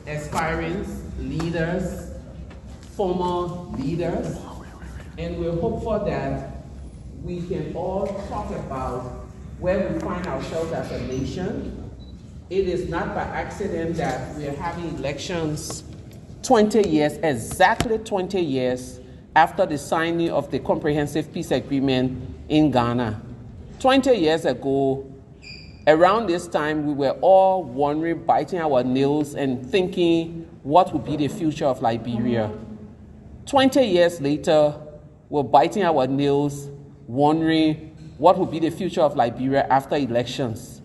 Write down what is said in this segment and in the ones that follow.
aspiring leaders, former leaders, and we're hopeful that we can all talk about where we find ourselves as a nation. It is not by accident that we are having elections 20 years, exactly 20 years after the signing of the Comprehensive Peace Agreement in Ghana. 20 years ago, around this time, we were all wondering, biting our nails and thinking, what would be the future of Liberia? 20 years later, we're biting our nails, wondering what would be the future of Liberia after elections.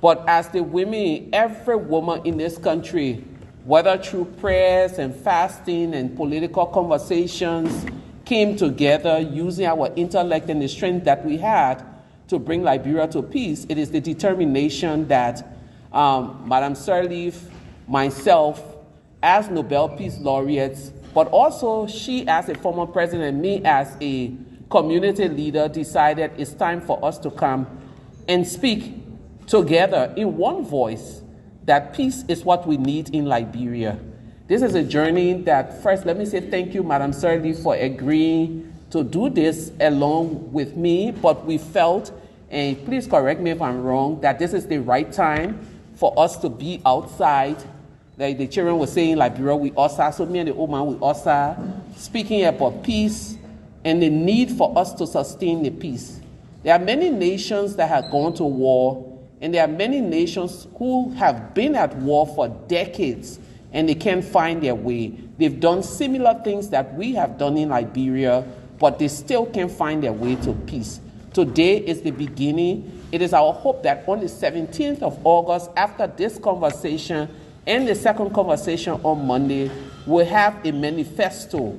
But as the women, every woman in this country, whether through prayers and fasting and political conversations, came together using our intellect and the strength that we had to bring Liberia to peace, it is the determination that Madam Sirleaf, myself, as Nobel Peace Laureates, but also she as a former president, me as a community leader, decided it's time for us to come and speak together in one voice that peace is what we need in Liberia. This is a journey that, first, let me say thank you, Madam Sirleaf, for agreeing to do this along with me, but we felt, and please correct me if I'm wrong, that this is the right time for us to be outside. Like the children were saying, Liberia, we also, so me and the old man, we also speaking about peace and the need for us to sustain the peace. There are many nations that have gone to war, and there are many nations who have been at war for decades and they can't find their way. They've done similar things that we have done in Liberia, but they still can't find their way to peace. Today is the beginning. It is our hope that on the 17th of August, after this conversation and the second conversation on Monday, we'll have a manifesto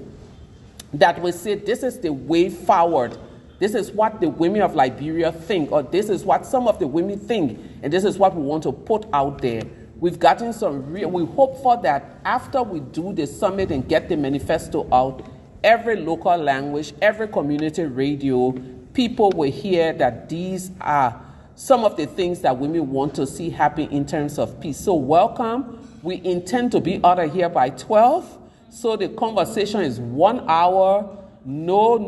that will say this is the way forward. This is what the women of Liberia think, or this is what some of the women think, and this is what we want to put out there. We've gotten some we hope for that after we do the summit and get the manifesto out, every local language, every community radio, people will hear that these are some of the things that women want to see happen in terms of peace. So welcome. We intend to be out of here by 12. So the conversation is 1 hour, no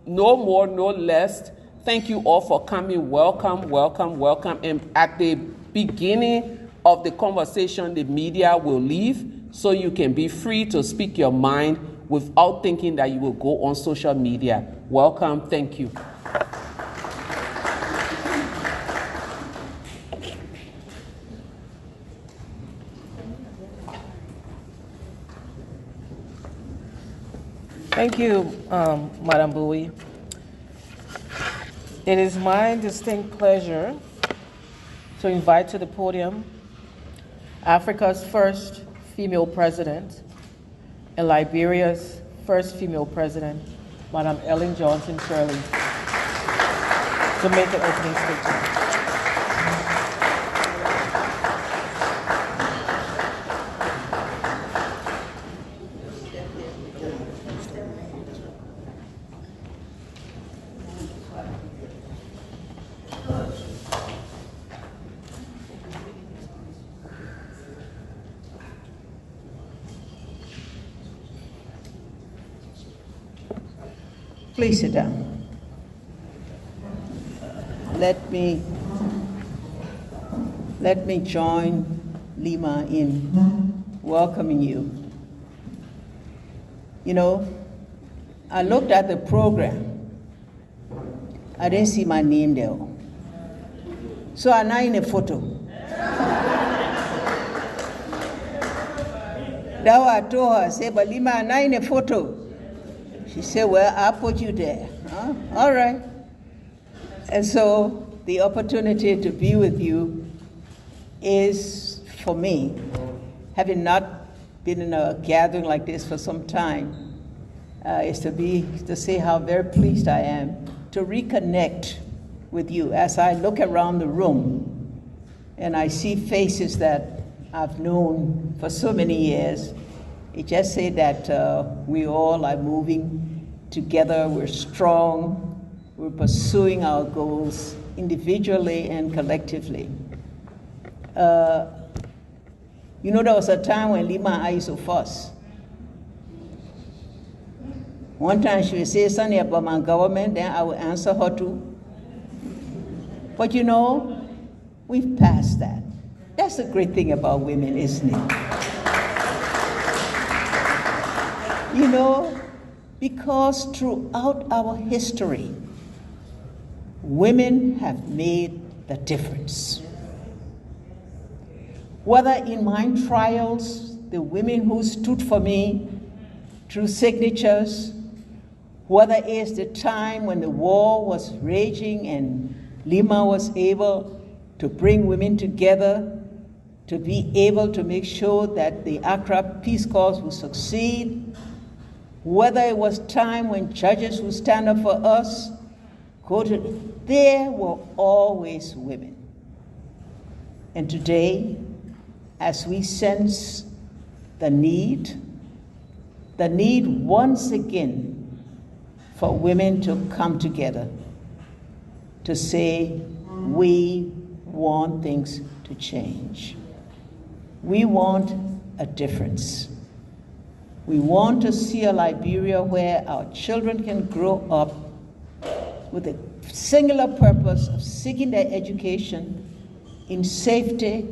more, no less. Thank you all for coming. Welcome, welcome, welcome. And at the beginning of the conversation, the media will leave so you can be free to speak your mind without thinking that you will go on social media. Welcome. Thank you. Thank you, Madam Bowie. It is my distinct pleasure to invite to the podium Africa's first female president and Liberia's first female president, Madam Ellen Johnson Sirleaf, to make an opening statement. Please sit down. Let me join Lima in welcoming you. You know, I looked at the program. I didn't see my name there. So I'm not in a photo. That's what I told her. I said, but Lima, I'm not in a photo. She said, well, I'll put you there. Huh? All right. And so the opportunity to be with you is, for me, having not been in a gathering like this for some time, is to say how very pleased I am to reconnect with you as I look around the room and I see faces that I've known for so many years. It just say that we all are moving together, we're strong, we're pursuing our goals individually and collectively. You know, there was a time when Lima and I used to fuss. One time she would say something about my government, then I would answer her too. But you know, we've passed that. That's the great thing about women, isn't it? You know, because throughout our history, women have made the difference. Whether in my trials, the women who stood for me through signatures, whether it's the time when the war was raging and Lima was able to bring women together to be able to make sure that the Accra peace cause would succeed, whether it was time when judges would stand up for us, there were always women. And today, as we sense the need once again for women to come together to say, we want things to change. We want a difference. We want to see a Liberia where our children can grow up with a singular purpose of seeking their education in safety,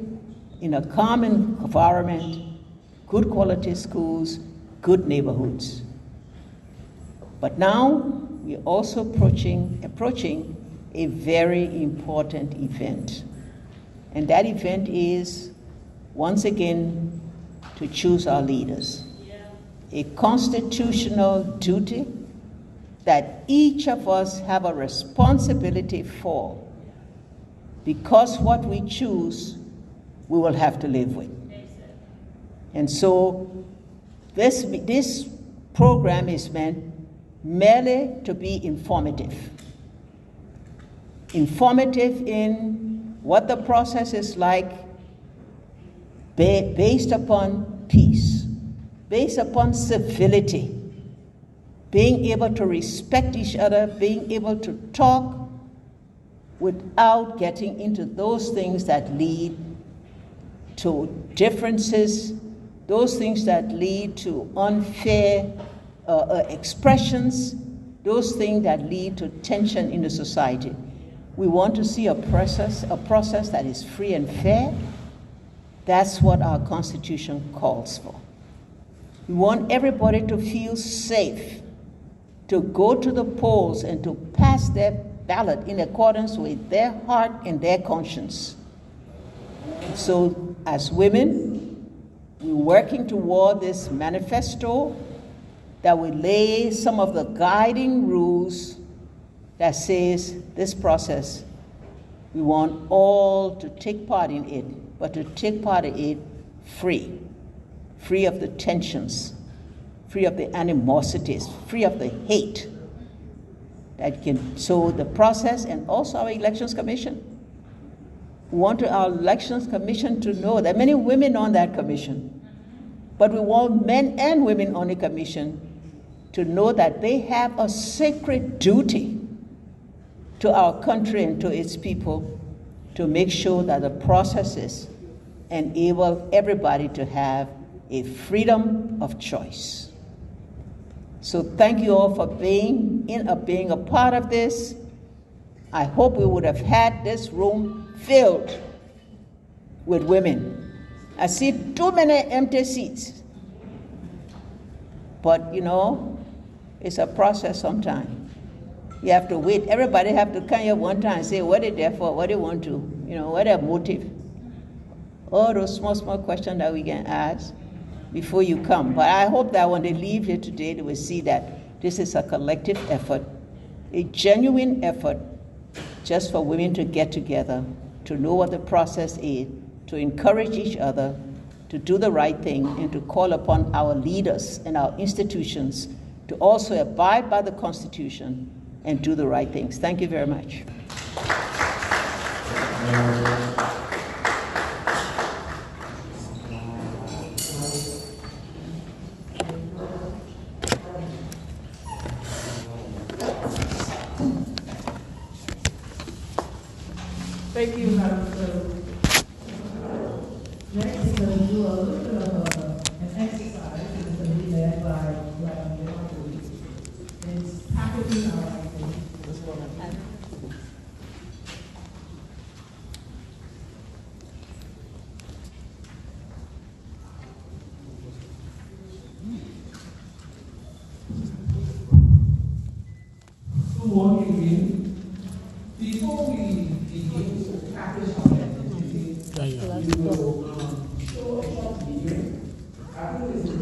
in a calm environment, good quality schools, good neighborhoods. But now we're also approaching a very important event. And that event is, once again, to choose our leaders. A constitutional duty that each of us have a responsibility for, because what we choose, we will have to live with. And so this program is meant merely to be informative. Informative in what the process is like, based upon peace, based upon civility, being able to respect each other, being able to talk without getting into those things that lead to differences, those things that lead to unfair expressions, those things that lead to tension in the society. We want to see a process that is free and fair. That's what our Constitution calls for. We want everybody to feel safe, to go to the polls and to pass their ballot in accordance with their heart and their conscience. So as women, we're working toward this manifesto that will lay some of the guiding rules that says this process, we want all to take part in it, but to take part in it free of the tensions, free of the animosities, free of the hate that can. So the process, and also our Elections Commission. We want our Elections Commission to know there are many women on that commission, but we want men and women on the commission to know that they have a sacred duty to our country and to its people to make sure that the processes enable everybody to have a freedom of choice. So thank you all for being a part of this. I hope we would have had this room filled with women. I see too many empty seats. But you know, it's a process sometimes. You have to wait. Everybody have to come here one time and say what they're there for, what they want to, what their motive. All those small questions that we can ask before you come. But I hope that when they leave here today, they will see that this is a collective effort, a genuine effort just for women to get together, to know what the process is, to encourage each other, to do the right thing, and to call upon our leaders and our institutions to also abide by the Constitution and do the right things. Thank you very much. Thank you, Madam President. Next. is going to do a little bit of an exercise. It's going to be led by It's packaging our activities. Good morning again. Before we begin to package our activity, we will show a short video. I think it's